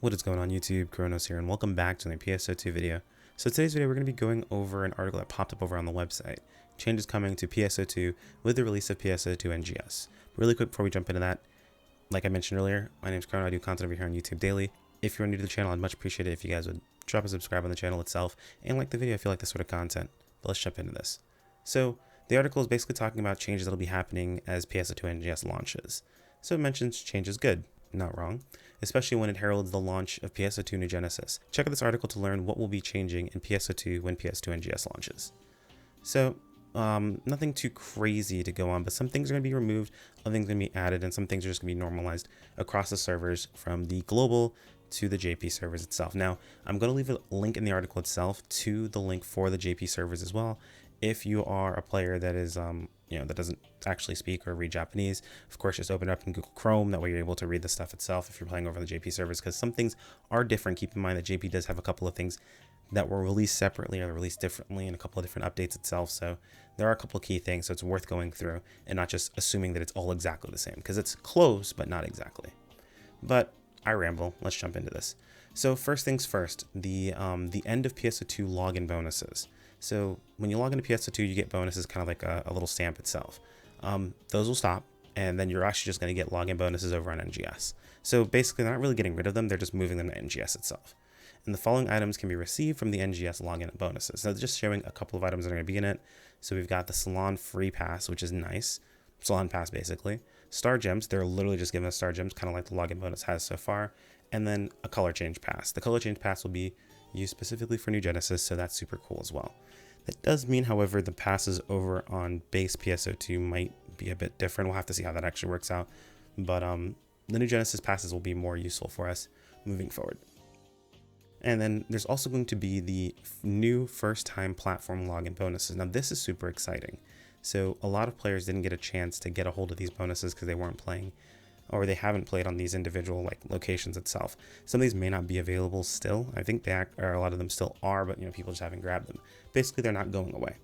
What is going on YouTube? Kronos here, and welcome back to the PSO2 video. So today's video we're going to be going over an article that popped up over on the website. Changes coming to PSO2 with the release of PSO2 NGS. Really quick before we jump into that, like I mentioned earlier, my name is Krono. I do content over here on YouTube daily. If you're new to the channel, I'd much appreciate it if you guys would drop a subscribe on the channel itself and like the video if you like this sort of content. But let's jump into this. So the article is basically talking about changes that will be happening as PSO2 NGS launches. So it mentions change is good. Not wrong, especially when it heralds the launch of PSO2 New Genesis. Check out this article to learn what will be changing in PSO2 when PS2 NGS launches. So, nothing too crazy to go on, but some things are going to be removed, other things are going to be added, and some things are just going to be normalized across the servers from the global to the JP servers itself. Now, I'm going to leave a link in the article itself to the link for the JP servers as well. If you are a player that is, that doesn't actually speak or read Japanese, of course, just open it up in Google Chrome. That way you're able to read the stuff itself if you're playing over the JP servers, because some things are different. Keep in mind that JP does have a couple of things that were released separately or released differently in a couple of different updates itself. So there are a couple of key things, so it's worth going through and not just assuming that it's all exactly the same, because it's close, but not exactly. But I ramble. Let's jump into this. So first things first, the end of PSO2 login bonuses. So when you log into PSO2, you get bonuses, kind of like a little stamp itself. Those will stop, and then you're actually just going to get login bonuses over on NGS. So basically, they're not really getting rid of them, they're just moving them to NGS itself. And the following items can be received from the NGS login bonuses. So just showing a couple of items that are going to be in it. So we've got the Salon Free Pass, which is nice. Salon Pass, basically. Star Gems, they're literally just giving us Star Gems, kind of like the login bonus has so far. And then a Color Change Pass. The Color Change Pass will be used specifically for New Genesis, so that's super cool as well. That does mean, however, the passes over on base PSO2 might be a bit different. We'll have to see how that actually works out. But the New Genesis passes will be more useful for us moving forward. And then there's also going to be the new first-time platform login bonuses. Now, this is super exciting. So a lot of players didn't get a chance to get a hold of these bonuses because they weren't playing, or they haven't played on these individual locations itself. Some of these may not be available still. I think or a lot of them still are, but people just haven't grabbed them. Basically, they're not going away.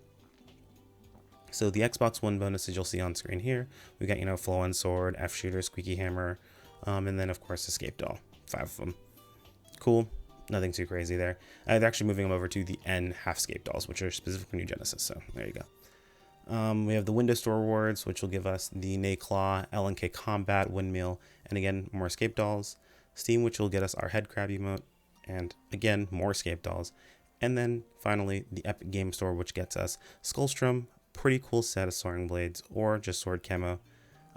So the Xbox One bonuses you'll see on screen here. We got Flow on Sword, F Shooter, Squeaky Hammer, and then of course Escape Doll. 5 of them. Cool. Nothing too crazy there. They're actually moving them over to the N half-scape dolls, which are specific for New Genesis. So there you go. We have the Windows Store rewards, which will give us the Nayclaw, LNK Combat, Windmill, and again, more escape dolls. Steam, which will get us our Head Crab emote, and again, more escape dolls. And then finally, the Epic Game Store, which gets us Skullstrom, pretty cool set of Soaring Blades, or just Sword Camo.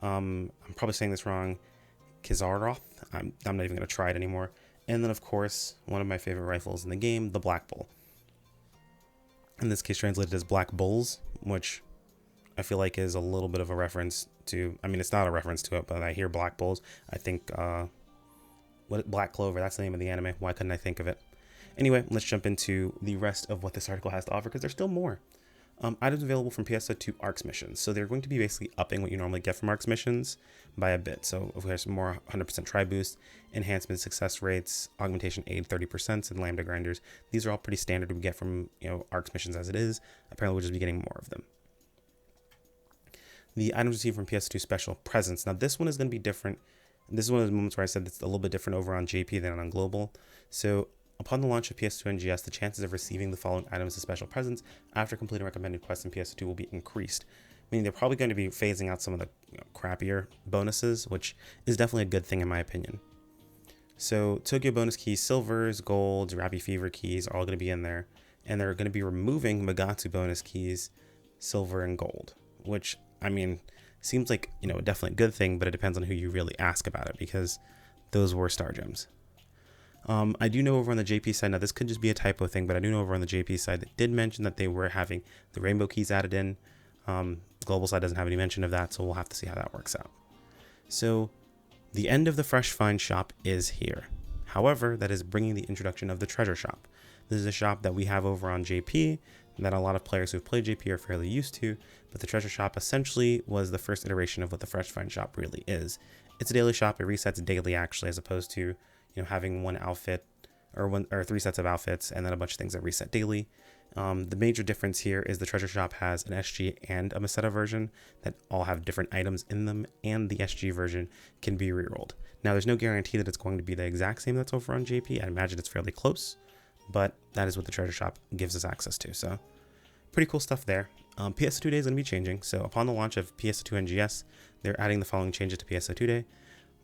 I'm probably saying this wrong, Kizaroth. I'm not even going to try it anymore. And then, of course, one of my favorite rifles in the game, the Black Bull. In this case, translated as Black Bulls, which I feel like is a little bit of a reference to, it's not a reference to it, but I hear Black Bulls. I think, Black Clover, that's the name of the anime. Why couldn't I think of it? Anyway, let's jump into the rest of what this article has to offer, because there's still more. Items available from PSO2 ARCS missions. So they're going to be basically upping what you normally get from ARCS missions by a bit. So of course, more 100% try boost, enhancement success rates, augmentation aid 30%, and lambda grinders. These are all pretty standard we get from ARCS missions as it is. Apparently we'll just be getting more of them. The items received from PS2 special presents. Now this one is going to be different. This is one of the moments where I said it's a little bit different over on JP than on global. So upon the launch of PS2 NGS, the chances of receiving the following items as special presents after completing recommended quests in PS2 will be increased. Meaning they're probably going to be phasing out some of the crappier bonuses, which is definitely a good thing in my opinion. So Tokyo bonus keys, silvers, golds, Rappy Fever keys are all going to be in there. And they're going to be removing Magatsu bonus keys, silver and gold, which, seems like, definitely a good thing, but it depends on who you really ask about it, because those were Star Gems. I do know over on the JP side, now this could just be a typo thing, but I do know over on the JP side that did mention that they were having the rainbow keys added in. Global side doesn't have any mention of that, so we'll have to see how that works out. So the end of the Fresh Find shop is here. However, that is bringing the introduction of the treasure shop. This is a shop that we have over on JP that a lot of players who've played JP are fairly used to, but the treasure shop essentially was the first iteration of what the Fresh Find shop really is. It's a daily shop. It resets daily actually, as opposed to having one outfit or 3 sets of outfits and then a bunch of things that reset daily. The major difference here is the treasure shop has an SG and a Meseta version that all have different items in them, and the SG version can be rerolled. Now, there's no guarantee that it's going to be the exact same that's over on JP. I imagine it's fairly close, but that is what the treasure shop gives us access to. So pretty cool stuff there. PSO2 Day is going to be changing. So upon the launch of PSO2 NGS, they're adding the following changes to PSO2 Day.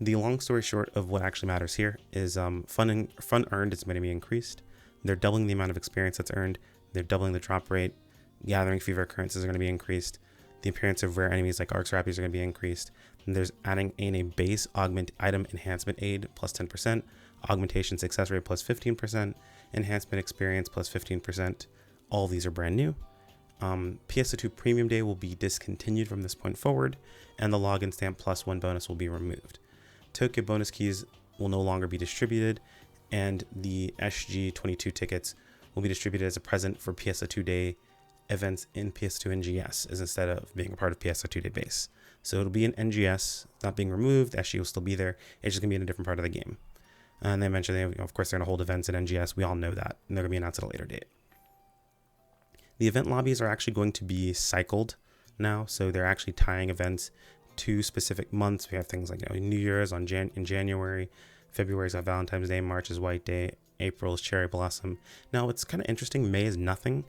The long story short of what actually matters here is fun earned is going to be increased. They're doubling the amount of experience that's earned. They're doubling the drop rate. Gathering fever occurrences are going to be increased. The appearance of rare enemies like Arcs Rappies are going to be increased. And there's adding in a base augment item enhancement aid plus 10%, augmentation success rate plus 15%, enhancement experience plus 15%. All these are brand new. PSO2 Premium Day will be discontinued from this point forward, and the login stamp plus 1 bonus will be removed. Tokyo bonus keys will no longer be distributed, and the SG22 tickets will be distributed as a present for PSO2 Day events in PS2 NGS instead of being a part of PSO2 Day base. So it'll be in NGS, not being removed. SG will still be there. It's just going to be in a different part of the game. And they mentioned, of course, they're going to hold events in NGS. We all know that, and they're going to be announced at a later date. The event lobbies are actually going to be cycled now, so they're actually tying events to specific months. We have things like New Year's in January, February is Valentine's Day, March is White Day, April is Cherry Blossom. Now it's kind of interesting. May is nothing,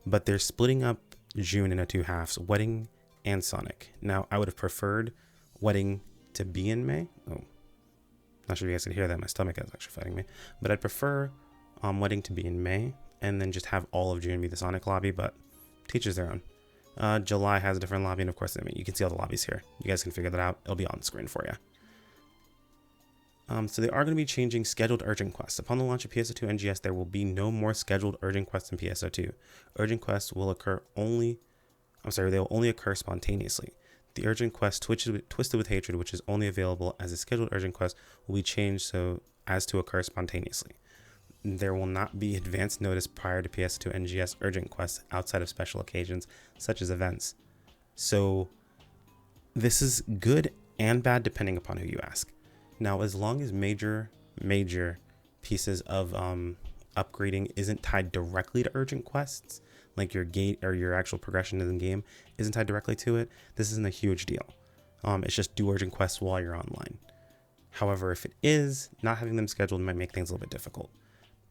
but they're splitting up June into 2 halves: Wedding and Sonic. Now I would have preferred Wedding to be in May. Oh, not sure if you guys can hear that. My stomach is actually fighting me, but I'd prefer Wedding to be in May and then just have all of June be the Sonic lobby. But teachers their own. July has a different lobby, and of course, you can see all the lobbies here. You guys can figure that out. It'll be on the screen for you. So they are going to be changing scheduled urgent quests. Upon the launch of PSO2 NGS, there will be no more scheduled urgent quests in PSO2. Urgent quests will they will only occur spontaneously. The urgent quest Twisted with Hatred, which is only available as a scheduled urgent quest, will be changed so as to occur spontaneously. There will not be advance notice prior to PS2 NGS urgent quests outside of special occasions, such as events. So this is good and bad depending upon who you ask. Now, as long as major pieces of upgrading isn't tied directly to urgent quests, like your gate or your actual progression in the game isn't tied directly to it, this isn't a huge deal. It's just do urgent quests while you're online. However, if it is, not having them scheduled might make things a little bit difficult.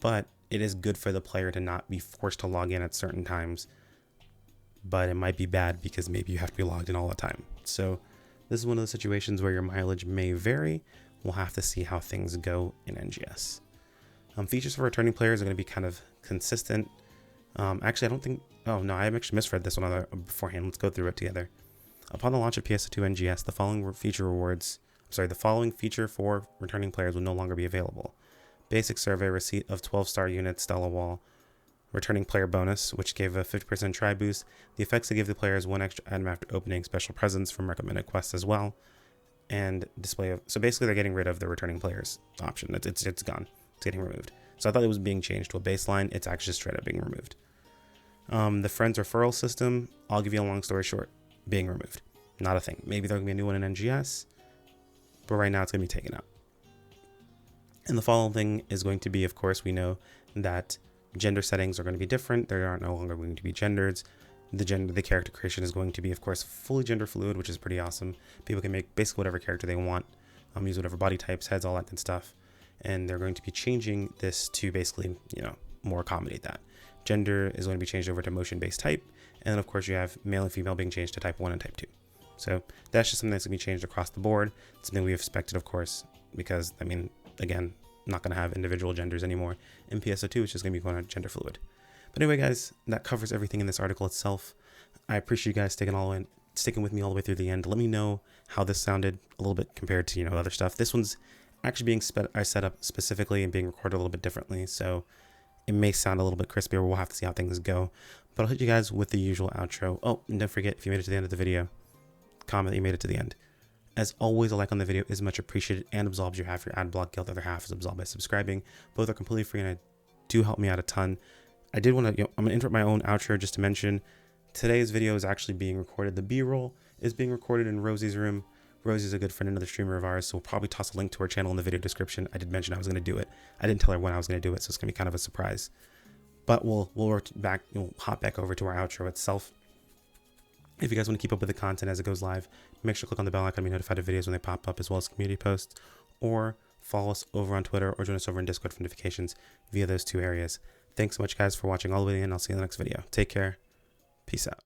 But it is good for the player to not be forced to log in at certain times. But it might be bad because maybe you have to be logged in all the time. So this is one of the situations where your mileage may vary. We'll have to see how things go in NGS. Features for returning players are going to be kind of consistent. Actually, I don't think... Oh, no, I actually misread this one beforehand. Let's go through it together. Upon the launch of PSO2 NGS, the following feature for returning players will no longer be available. Basic survey receipt of 12-star units, Stella Wall, returning player bonus, which gave a 50% try boost. The effects to give the players 1 extra item after opening special presents from recommended quests as well. And display of... So basically they're getting rid of the returning players option. It's gone. It's getting removed. So I thought it was being changed to a baseline. It's actually just straight up being removed. The Friends referral system, I'll give you a long story short, being removed. Not a thing. Maybe there'll be a new one in NGS, but right now it's going to be taken out. And the following thing is going to be, of course, we know that gender settings are going to be different. There are no longer going to be genders. The character creation is going to be, of course, fully gender fluid, which is pretty awesome. People can make basically whatever character they want, use whatever body types, heads, all that good stuff. And they're going to be changing this to basically, more accommodate that. Gender is going to be changed over to motion-based type. And then, of course, you have male and female being changed to type 1 and type 2. So that's just something that's going to be changed across the board. It's something we expected, of course, because, again, not going to have individual genders anymore in PSO2, which is going to be going on gender fluid. But anyway, guys, that covers everything in this article itself. I appreciate you guys sticking with me all the way through the end. Let me know how this sounded a little bit compared to, other stuff. This one's actually being set up specifically and being recorded a little bit differently, so it may sound a little bit crispier. We'll have to see how things go. But I'll hit you guys with the usual outro. Oh, and don't forget, if you made it to the end of the video, comment that you made it to the end. As always, a like on the video is much appreciated and absolves your half your ad block. The other half is absolved by subscribing. Both are completely free and do help me out a ton. I did want to, I'm going to interrupt my own outro just to mention today's video is actually being recorded. The B-roll is being recorded in Rosie's room. Rosie's a good friend, another streamer of ours, so we'll probably toss a link to her channel in the video description. I did mention I was going to do it. I didn't tell her when I was going to do it, so it's going to be kind of a surprise. But we'll hop back over to our outro itself. If you guys want to keep up with the content as it goes live, make sure to click on the bell icon to be notified of videos when they pop up, as well as community posts. or follow us over on Twitter or join us over in Discord for notifications via those two areas. Thanks so much, guys, for watching all the way in. I'll see you in the next video. Take care. Peace out.